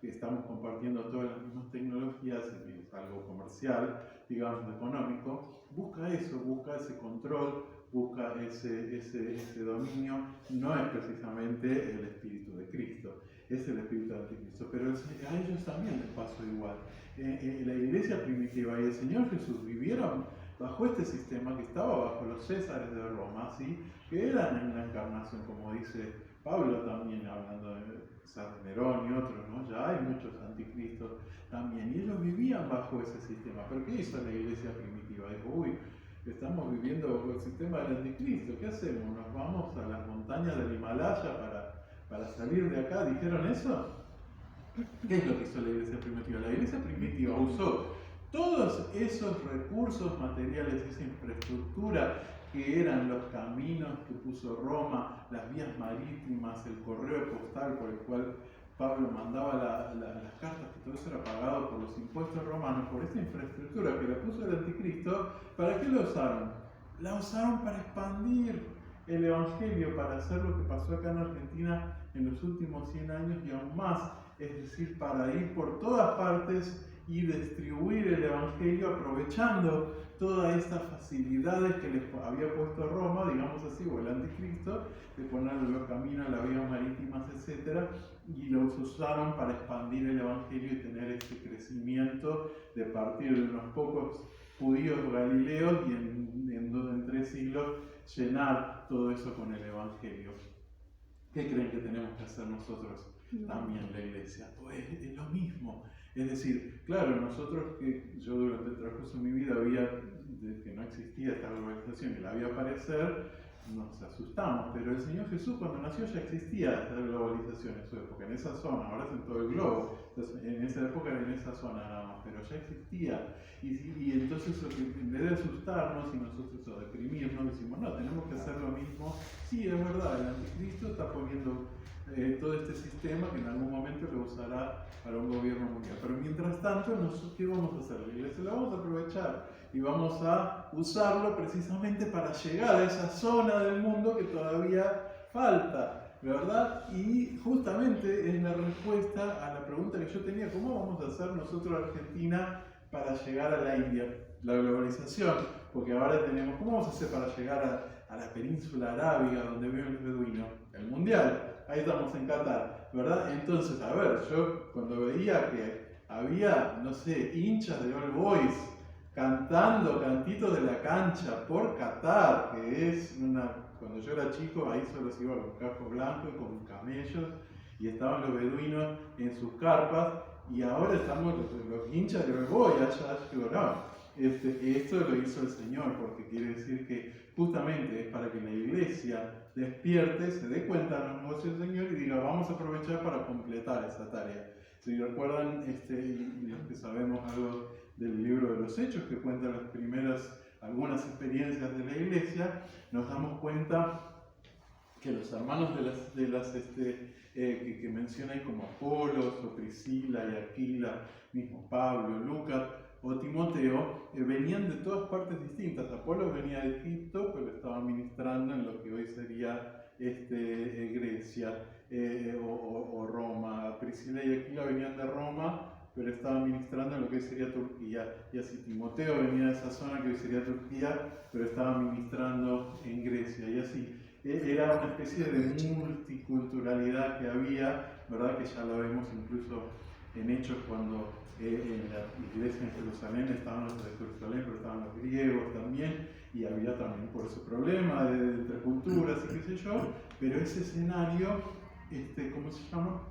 estamos compartiendo todas las mismas tecnologías, es algo comercial, digamos, económico, busca eso, busca ese control, busca ese dominio, no es precisamente el espíritu de Cristo, es el espíritu de Anticristo, pero a ellos también les pasó igual. La iglesia primitiva y el Señor Jesús vivieron bajo este sistema que estaba bajo los césares de Roma, ¿sí? Que eran en la encarnación, como dice Pablo también, hablando de San Nerón y otros, ¿no? Ya hay muchos anticristos también, y ellos vivían bajo ese sistema. ¿Pero qué hizo la iglesia primitiva? Dijo, uy, estamos viviendo bajo el sistema del anticristo, ¿qué hacemos? ¿Nos vamos a las montañas del Himalaya para salir de acá? ¿Dijeron eso? ¿Qué es lo que hizo la iglesia primitiva? La iglesia primitiva usó todos esos recursos materiales, esa infraestructura que eran los caminos que puso Roma, las vías marítimas, el correo postal por el cual Pablo mandaba las cartas, que todo eso era pagado por los impuestos romanos, por esa infraestructura que la puso el anticristo. ¿Para qué la usaron? La usaron para expandir el evangelio, para hacer lo que pasó acá en Argentina en los últimos 100 años y aún más, es decir, para ir por todas partes y distribuir el evangelio aprovechando todas estas facilidades que les había puesto Roma, digamos así, o el anticristo, de ponerle los caminos, las vías marítimas, etc. Y los usaron para expandir el evangelio y tener este crecimiento de partir de unos pocos judíos galileos y en 3 siglos llenar todo eso con el evangelio. ¿Qué creen que tenemos que hacer nosotros también, la iglesia? Pues es lo mismo. Es decir, claro, nosotros que yo durante el transcurso de mi vida desde que no existía esta globalización y la vi aparecer, nos asustamos, pero el Señor Jesús cuando nació ya existía esta globalización en su época, en esa zona, ahora es en todo el globo, entonces, en esa época era en esa zona nada más, pero ya existía, y entonces en vez de asustarnos y nosotros o deprimirnos, decimos, no, tenemos que hacer lo mismo. Sí, es verdad, el anticristo está poniendo todo este sistema que en algún momento lo usará para un gobierno mundial, pero mientras tanto, nosotros, ¿qué vamos a hacer? La iglesia lo vamos a aprovechar y vamos a usarlo precisamente para llegar a esa zona del mundo que todavía falta, ¿verdad? Y justamente es la respuesta a la pregunta que yo tenía, ¿cómo vamos a hacer nosotros Argentina para llegar a la India? La globalización, porque ahora tenemos, ¿cómo vamos a hacer para llegar a la península arábiga donde viven los beduinos? El mundial, ahí estamos en Qatar, ¿verdad? Entonces, a ver, yo cuando veía que había, no sé, hinchas de All Boys cantando cantitos de la cancha por Qatar, que es cuando yo era chico, ahí solo se iba con casco blanco y con camellos, y estaban los beduinos en sus carpas, y ahora estamos los hinchas de All Boys, allá, digo, no. Esto lo hizo el Señor, porque quiere decir que justamente es para que la iglesia despierte, se dé cuenta de los negocios del Señor y diga, vamos a aprovechar para completar esa tarea. Si recuerdan, los que sabemos algo del libro de los Hechos, que cuenta algunas experiencias de la iglesia, nos damos cuenta que los hermanos que menciona ahí como Apolos, o Priscila y Aquila, mismo Pablo, Lucas o Timoteo, venían de todas partes distintas. Apolos venía de Egipto, pero estaba ministrando en lo que hoy sería Grecia o Roma. Priscila y Aquila venían de Roma, pero estaba ministrando en lo que hoy sería Turquía. Y así Timoteo venía de esa zona que hoy sería Turquía, pero estaba ministrando en Grecia. Y así era una especie de multiculturalidad que había, ¿verdad? Que ya lo vemos incluso en Hechos cuando en la iglesia en Jerusalén estaban los de Jerusalén, pero estaban los griegos también, y había también por ese problema entre culturas y qué sé yo, pero ese escenario, ¿cómo se llama?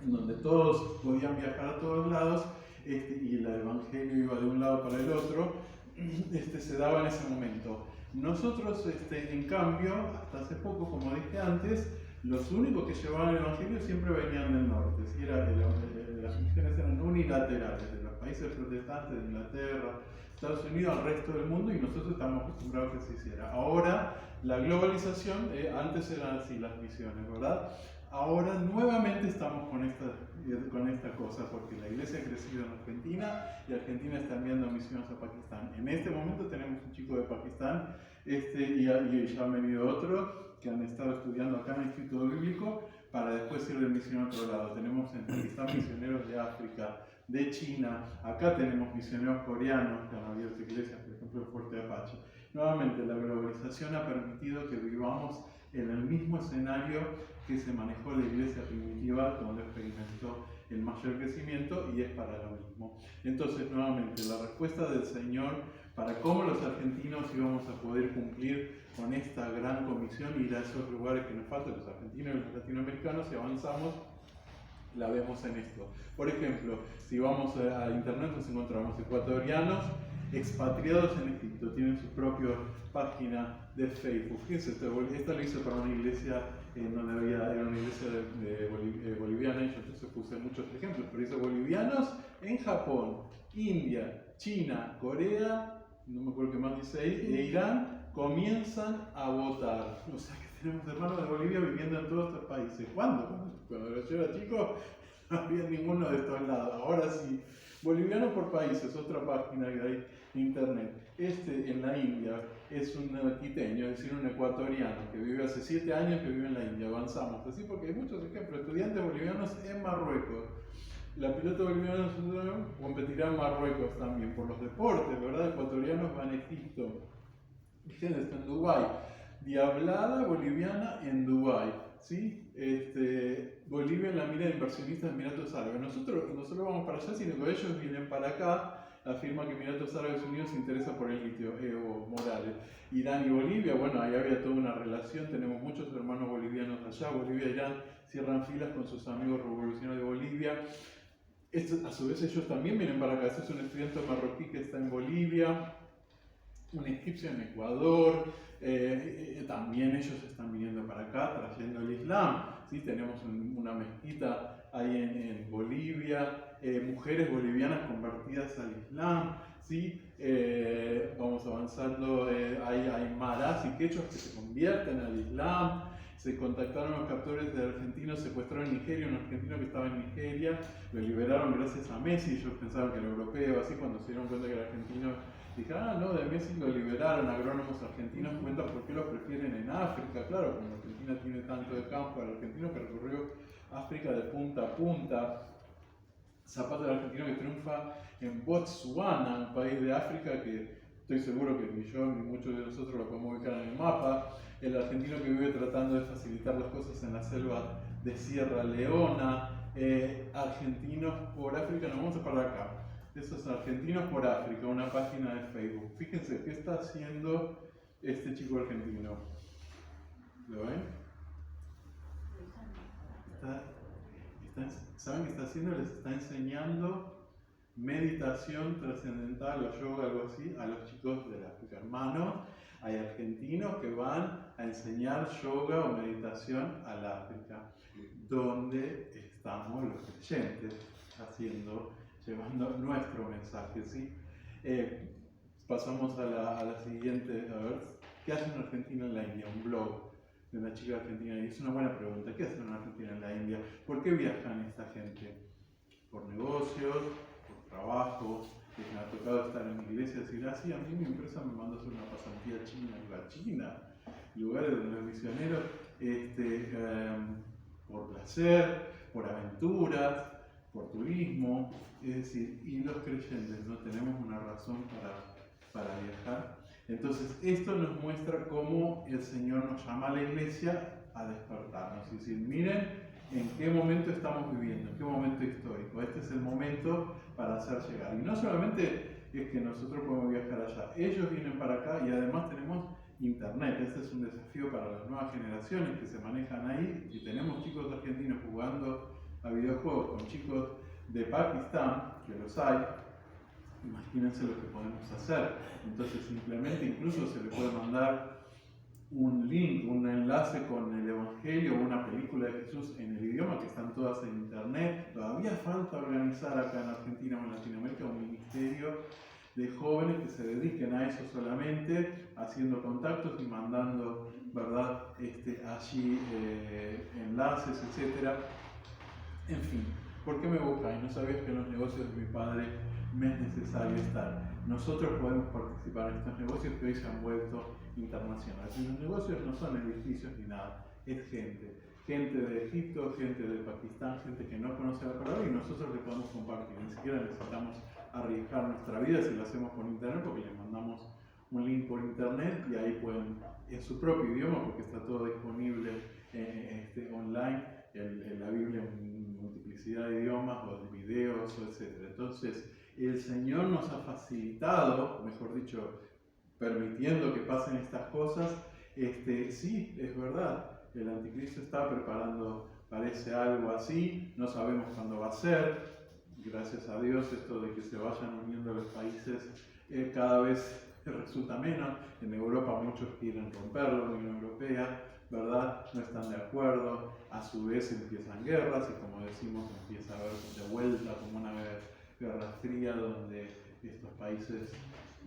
En donde todos podían viajar a todos lados, y el evangelio iba de un lado para el otro, se daba en ese momento. Nosotros, en cambio, hasta hace poco, como dije antes, Los únicos que llevaban el Evangelio siempre venían del norte, ¿sí? Las misiones eran unilaterales, de los países protestantes, de Inglaterra, Estados Unidos, al resto del mundo, y nosotros estamos acostumbrados a que se hiciera. Ahora, la globalización, antes eran así las misiones, ¿verdad? Ahora nuevamente estamos con esta cosa, porque la iglesia ha crecido en Argentina y Argentina está enviando misiones a Pakistán. En este momento tenemos un chico de Pakistán y ya han venido otros que han estado estudiando acá en el Instituto Bíblico para después ir de misión a otro lado. Tenemos en Pakistán misioneros de África, de China, acá tenemos misioneros coreanos que han abierto iglesias, por ejemplo, en Fuerte Apache. Nuevamente, la globalización ha permitido que vivamos en el mismo escenario que se manejó la iglesia primitiva, donde experimentó el mayor crecimiento, y es para lo mismo. Entonces, nuevamente, la respuesta del Señor para cómo los argentinos íbamos a poder cumplir con esta gran comisión y ir a esos lugares que nos faltan, los argentinos y los latinoamericanos, si avanzamos, la vemos en esto. Por ejemplo, si vamos a internet nos encontramos ecuatorianos expatriados en Egipto, tienen su propia página de Facebook. Fíjense, esta lo hice para una iglesia donde era una iglesia boliviana, y yo entonces puse muchos ejemplos, pero dice bolivianos en Japón, India, China, Corea, no me acuerdo qué más dice ahí, e Irán comienzan a votar. O sea que tenemos hermanos de Bolivia viviendo en todos estos países. ¿Cuándo? Cuando yo era chico no había ninguno de estos lados. Ahora sí. Boliviano por países, otra página que hay en internet. En la India es un quiteño, es decir, un ecuatoriano que vive hace 7 años que vive en la India. Avanzamos así porque hay muchos ejemplos. Estudiantes bolivianos en Marruecos. La pilota boliviana competirá en Marruecos también por los deportes, ¿verdad? Ecuatorianos van a Egipto. Fíjense, está en Dubái. Diablada boliviana en Dubái, ¿sí? Bolivia en la mira de inversionistas de Emiratos Árabes. Nosotros vamos para allá, sino que ellos vienen para acá. Afirma que Emiratos Árabes Unidos se interesa por el litio, Evo Morales. Irán y Bolivia, bueno, ahí había toda una relación, tenemos muchos hermanos bolivianos allá. Bolivia y Irán cierran filas con sus amigos revolucionarios de Bolivia. A su vez ellos también vienen para acá. Este es un estudiante marroquí que está en Bolivia, un egipcio en Ecuador, también ellos están viniendo para acá trayendo el Islam, ¿sí? Tenemos una mezquita ahí en Bolivia, mujeres bolivianas convertidas al Islam, ¿sí? Vamos avanzando, hay marás y quechos que se convierten al Islam. Se contactaron los captores de argentinos, secuestraron en Nigeria, un argentino que estaba en Nigeria, lo liberaron gracias a Messi. Ellos pensaban que era europeo, así cuando se dieron cuenta que era argentino, dijeron, no, de Messi lo liberaron. Agrónomos argentinos cuentan por qué lo prefieren en África. Claro, como Argentina tiene tanto de campo, el argentino que recorrió África de punta a punta. Zapata, el argentino que triunfa en Botsuana, un país de África que estoy seguro que ni yo ni muchos de nosotros lo podemos ubicar en el mapa. El argentino que vive tratando de facilitar las cosas en la selva de Sierra Leona. Argentinos por África, nos vamos a parar acá. Esos Argentinos por África, una página de Facebook. Fíjense qué está haciendo este chico argentino. ¿Lo ven? ¿Saben qué está haciendo? Les está enseñando meditación trascendental o yoga, algo así, a los chicos del África. Hermanos, hay argentinos que van a enseñar yoga o meditación al África, donde estamos los creyentes llevando nuestro mensaje, ¿sí? Pasamos a la siguiente, a ver, ¿qué hace un argentino en la India? Un blog de una chica argentina, y es una buena pregunta. ¿Qué hace un argentino en la India? ¿Por qué viajan esta gente? ¿Por negocios? ¿Por trabajo? Me ha tocado estar en mi iglesia y decir, sí, a mí mi empresa me mandó a hacer una pasantía a China, lugares donde los misioneros, por placer, por aventuras, por turismo, es decir, y los creyentes no tenemos una razón para viajar. Entonces, esto nos muestra cómo el Señor nos llama a la iglesia a despertarnos. Es decir, miren en qué momento estamos viviendo, en qué momento histórico. Este es el momento para hacer llegar. Y no solamente es que nosotros podemos viajar allá, ellos vienen para acá y además tenemos internet. Este es un desafío para las nuevas generaciones que se manejan ahí. Y tenemos chicos argentinos jugando a videojuegos con chicos de Pakistán, que los hay. Imagínense lo que podemos hacer. Entonces simplemente incluso se le puede mandar un link, un enlace con el Evangelio o una película de Jesús en el idioma, que están todas en internet. Todavía falta organizar acá en Argentina o en Latinoamérica un ministerio de jóvenes que se dediquen a eso solamente, haciendo contactos y mandando, ¿verdad? Allí enlaces, etc. En fin, ¿por qué me buscáis? ¿No sabías que en los negocios de mi padre me es necesario estar? Nosotros podemos participar en estos negocios que hoy se han vuelto internacionales. Y los negocios no son edificios ni nada, es gente. Gente de Egipto, gente de Pakistán, gente que no conoce la palabra y nosotros le podemos compartir. Ni siquiera necesitamos arriesgar nuestra vida si lo hacemos por internet, porque les mandamos un link por internet y ahí pueden, en su propio idioma, porque está todo disponible online, la Biblia en multiplicidad de idiomas, o de videos, etc. Entonces, el Señor nos ha facilitado, mejor dicho, permitiendo que pasen estas cosas. Sí, es verdad, el anticristo está preparando, parece algo así, no sabemos cuándo va a ser. Gracias a Dios, esto de que se vayan uniendo los países cada vez resulta menos. En Europa muchos quieren romperlo, la Unión Europea, ¿verdad? No están de acuerdo. A su vez empiezan guerras y, como decimos, empieza a haber de vuelta como una guerra fría donde estos países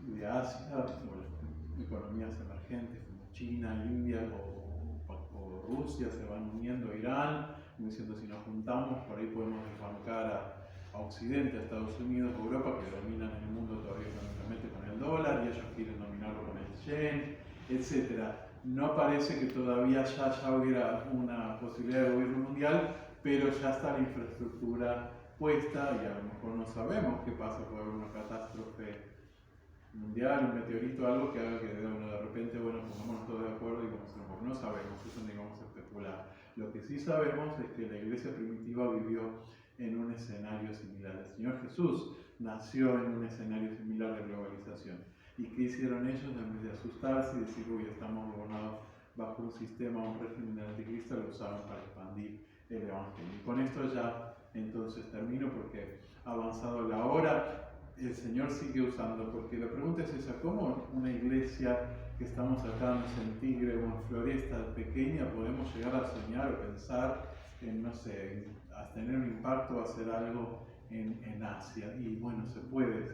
de Asia, o economías emergentes como China, India o Rusia se van uniendo, Irán, diciendo si nos juntamos por ahí podemos desbancar a Occidente, a Estados Unidos, a Europa, que dominan el mundo todavía económicamente con el dólar y ellos quieren dominarlo con el yen, etc. No parece que todavía ya hubiera una posibilidad de gobierno mundial, pero ya está la infraestructura puesta y a lo mejor no sabemos qué pasa, puede haber una catástrofe mundial, un meteorito, algo que haga que de repente, bueno, pongámonos todos de acuerdo y comencemos. No sabemos, eso ni vamos a especular. Lo que sí sabemos es que la iglesia primitiva vivió en un escenario similar. El Señor Jesús nació en un escenario similar de globalización. ¿Y qué hicieron ellos? En vez de asustarse y decir, uy, estamos gobernados bajo un sistema, un régimen del anticristo, lo usaron para expandir el Evangelio. Y con esto ya entonces termino porque ha avanzado la hora. El Señor sigue usando, porque la pregunta es esa: ¿cómo una iglesia que estamos acá en Tigre o en Floresta pequeña podemos llegar a soñar o pensar en, no sé, a tener un impacto, a hacer algo en Asia? Y bueno, se puede.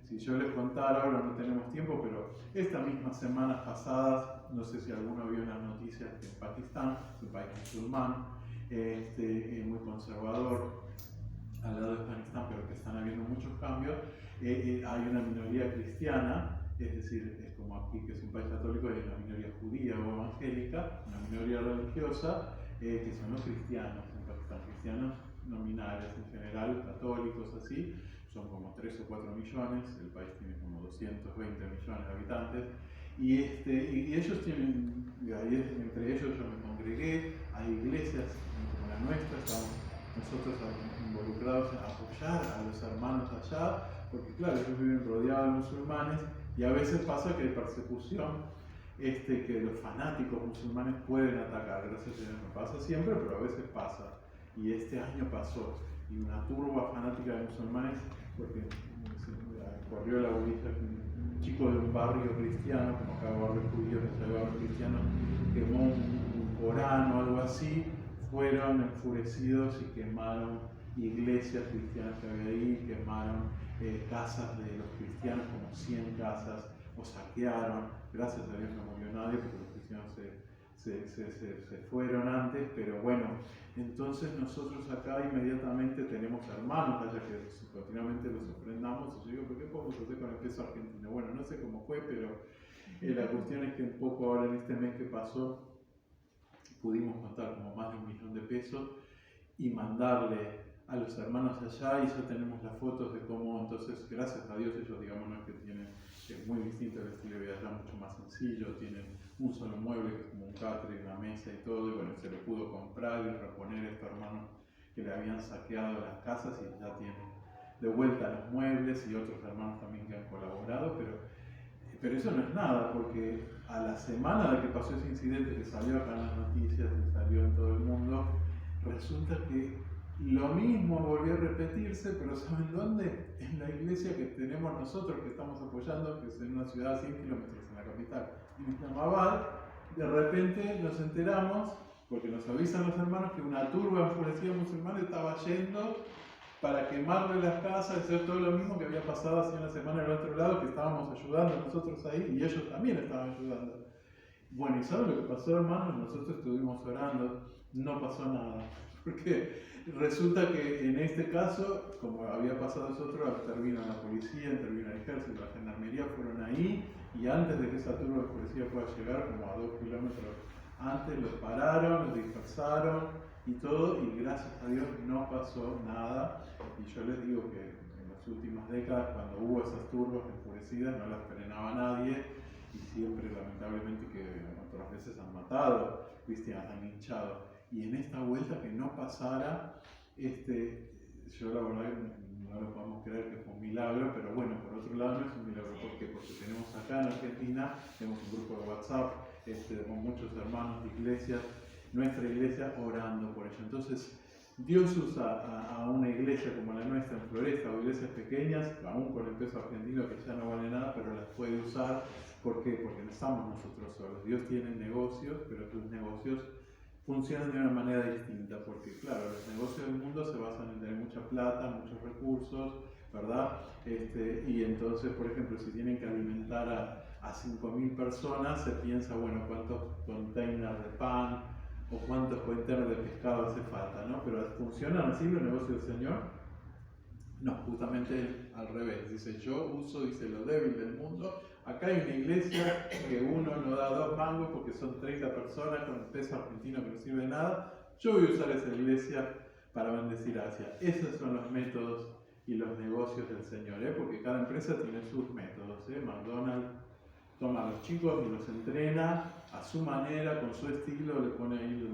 Si yo les contara, ahora no tenemos tiempo, pero estas mismas semanas pasadas, no sé si alguno vio en las noticias que en Pakistán, un país musulmán, muy conservador, al lado de Afganistán, pero que están habiendo muchos cambios, hay una minoría cristiana, es decir, es como aquí que es un país católico, hay una minoría judía o evangélica, una minoría religiosa, que son los cristianos en Pakistán, cristianos nominales en general, católicos así, son como 3 o 4 millones, el país tiene como 220 millones de habitantes, y ellos tienen, entre ellos yo me congregué, hay iglesias como la nuestra, estamos nosotros involucrados en apoyar a los hermanos allá, porque claro, ellos viven rodeados de musulmanes y a veces pasa que hay persecución, que los fanáticos musulmanes pueden atacar. Gracias a Dios no pasa siempre, pero a veces pasa. Y este año pasó, y una turba fanática de musulmanes, porque corrió la bolilla, un chico de un barrio cristiano, como acá barrio judío, que se barrio cristiano, quemó un Corán o algo así. Fueron enfurecidos y quemaron iglesias cristianas que había ahí, quemaron casas de los cristianos, como 100 casas, o saquearon. Gracias a Dios no murió nadie porque los cristianos se fueron antes, pero bueno, entonces nosotros acá inmediatamente tenemos hermanos allá que continuamente los ofrendamos. Y yo digo, ¿pero qué podemos hacer con el peso argentino? Bueno, no sé cómo fue, pero la cuestión es que un poco ahora en este mes que pasó, pudimos contar como más de $1 millón de pesos y mandarle a los hermanos allá, y ya tenemos las fotos de cómo, entonces, gracias a Dios, ellos, digamos, no es que tienen, es muy distinto el estilo de allá, mucho más sencillo, tienen un solo mueble que es como un catre, una mesa y todo, y bueno, se lo pudo comprar y reponer a estos hermanos que le habían saqueado las casas, y ya tienen de vuelta los muebles, y otros hermanos también que han colaborado, pero eso no es nada, porque a la semana de que pasó ese incidente, que salió acá en las noticias y salió en todo el mundo, resulta que lo mismo volvió a repetirse, pero ¿saben dónde? En la iglesia que tenemos nosotros, que estamos apoyando, que es en una ciudad a 100 kilómetros en la capital, en Islamabad, de repente nos enteramos, porque nos avisan los hermanos, que una turba enfurecida musulmana estaba yendo para quemarle las casas, hacer todo lo mismo que había pasado hace una semana en el otro lado, que estábamos ayudando nosotros ahí, y ellos también estaban ayudando. Bueno, ¿y saben lo que pasó, hermanos? Nosotros estuvimos orando, no pasó nada, porque resulta que en este caso, como había pasado nosotros, intervino la policía, intervino el ejército, la gendarmería, fueron ahí, y antes de que esa turba de policía pueda llegar, como a 2 kilómetros antes, los pararon, los dispersaron y todo, y gracias a Dios no pasó nada. Y yo les digo que en las últimas décadas, cuando hubo esas turbas enfurecidas, no las frenaba nadie, y siempre, lamentablemente, que otras veces han matado cristianos, han hinchado. Y en esta vuelta que no pasara, yo la verdad no lo podemos creer que fue un milagro, pero bueno, por otro lado no es un milagro. ¿Por qué? Porque tenemos acá en Argentina, tenemos un grupo de WhatsApp con muchos hermanos de iglesias, nuestra iglesia orando por ello. Entonces, Dios usa a una iglesia como la nuestra en Floresta, o iglesias pequeñas, aún con el peso argentino que ya no vale nada, pero las puede usar. ¿Por qué? Porque no estamos nosotros solos. Dios tiene negocios, pero sus negocios funcionan de una manera distinta, porque claro, los negocios del mundo se basan en tener mucha plata, muchos recursos, ¿verdad? Y entonces, por ejemplo, si tienen que alimentar a 5.000 personas, se piensa, bueno, cuántos containers de pan o cuántos containers de pescado hace falta, ¿no? Pero ¿funcionan así los negocios del Señor? No, justamente al revés. Dice, yo uso, dice, lo débil del mundo. Acá hay una iglesia que uno no da 2 mangos porque son 30 personas con el peso argentino que no sirve de nada. Yo voy a usar esa iglesia para bendecir a Asia. Esos son los métodos y los negocios del Señor, porque cada empresa tiene sus métodos. McDonald's toma a los chicos y los entrena a su manera, con su estilo, le pone ahí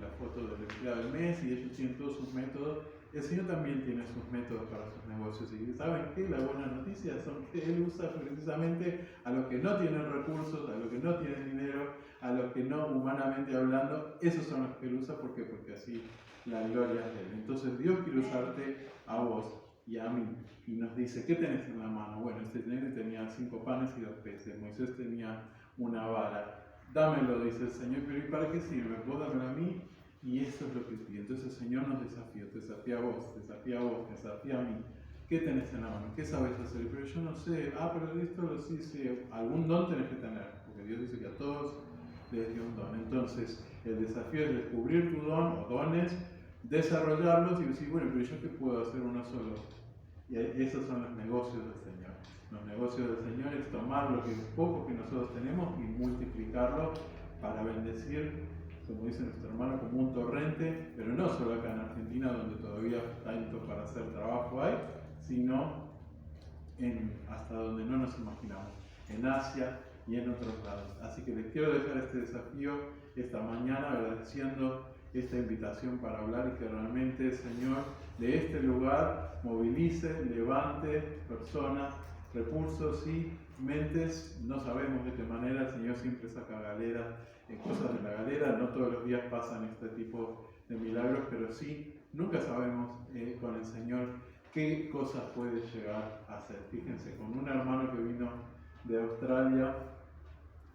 la foto del empleado del mes y ellos tienen todos sus métodos. El Señor también tiene sus métodos para sus negocios y ¿saben qué? La buena noticia son que Él usa precisamente a los que no tienen recursos, a los que no tienen dinero, a los que no, humanamente hablando, esos son los que Él usa. ¿Por qué? Porque así la gloria es de Él. Entonces Dios quiere usarte a vos y a mí. Y nos dice, ¿qué tenés en la mano? Bueno, este nene tenía 5 panes y 2 peces, Moisés tenía una vara. Dámelo, dice el Señor, pero ¿y para qué sirve? Vos dámelo a mí. Y eso es lo que pide. Entonces el Señor nos desafía, te desafía a vos, te desafía a vos, te desafía a mí. ¿Qué tenés en la mano? ¿Qué sabes hacer? Pero yo no sé. Pero esto lo sí. Algún don tenés que tener, porque Dios dice que a todos les dio un don. Entonces el desafío es descubrir tu don o dones, desarrollarlos y decir, bueno, pero yo qué puedo hacer uno solo. Y esos son los negocios del Señor. Los negocios del Señor es tomar lo que poco que nosotros tenemos y multiplicarlo para bendecir, como dice nuestro hermano, como un torrente, pero no solo acá en Argentina, donde todavía tanto para hacer trabajo hay, sino hasta donde no nos imaginamos, en Asia y en otros lados. Así que les quiero dejar este desafío esta mañana, agradeciendo esta invitación para hablar y que realmente el Señor de este lugar movilice, levante personas, recursos y mentes. No sabemos de qué manera, el Señor siempre saca galera, cosas de la galera. No todos los días pasan este tipo de milagros, pero sí, nunca sabemos con el Señor qué cosas puede llegar a hacer. Fíjense, con un hermano que vino de Australia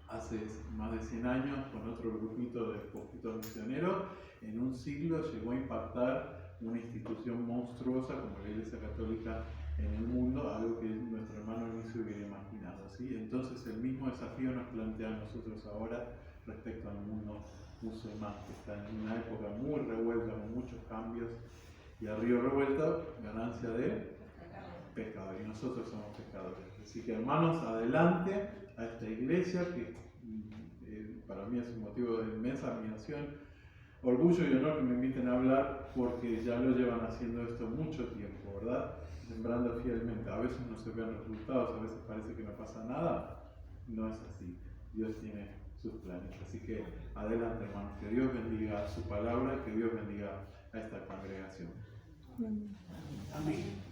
hace más de 100 años, con otro grupito de poquitos misioneros, en un siglo llegó a impactar una institución monstruosa como la Iglesia Católica en el mundo, algo que nuestro hermano ni se hubiera imaginado, ¿sí? Entonces el mismo desafío nos plantea a nosotros ahora respecto al mundo musulmán, que está en una época muy revuelta, con muchos cambios, y al río revuelto, ganancia de pecado, y nosotros somos pecadores. Así que hermanos, adelante a esta iglesia, que para mí es un motivo de inmensa admiración, orgullo y honor que me inviten a hablar, porque ya lo llevan haciendo esto mucho tiempo, ¿verdad? Sembrando fielmente. A veces no se ven resultados, a veces parece que no pasa nada. No es así. Dios tiene sus planes. Así que adelante, hermanos. Que Dios bendiga su palabra y que Dios bendiga a esta congregación. Amén.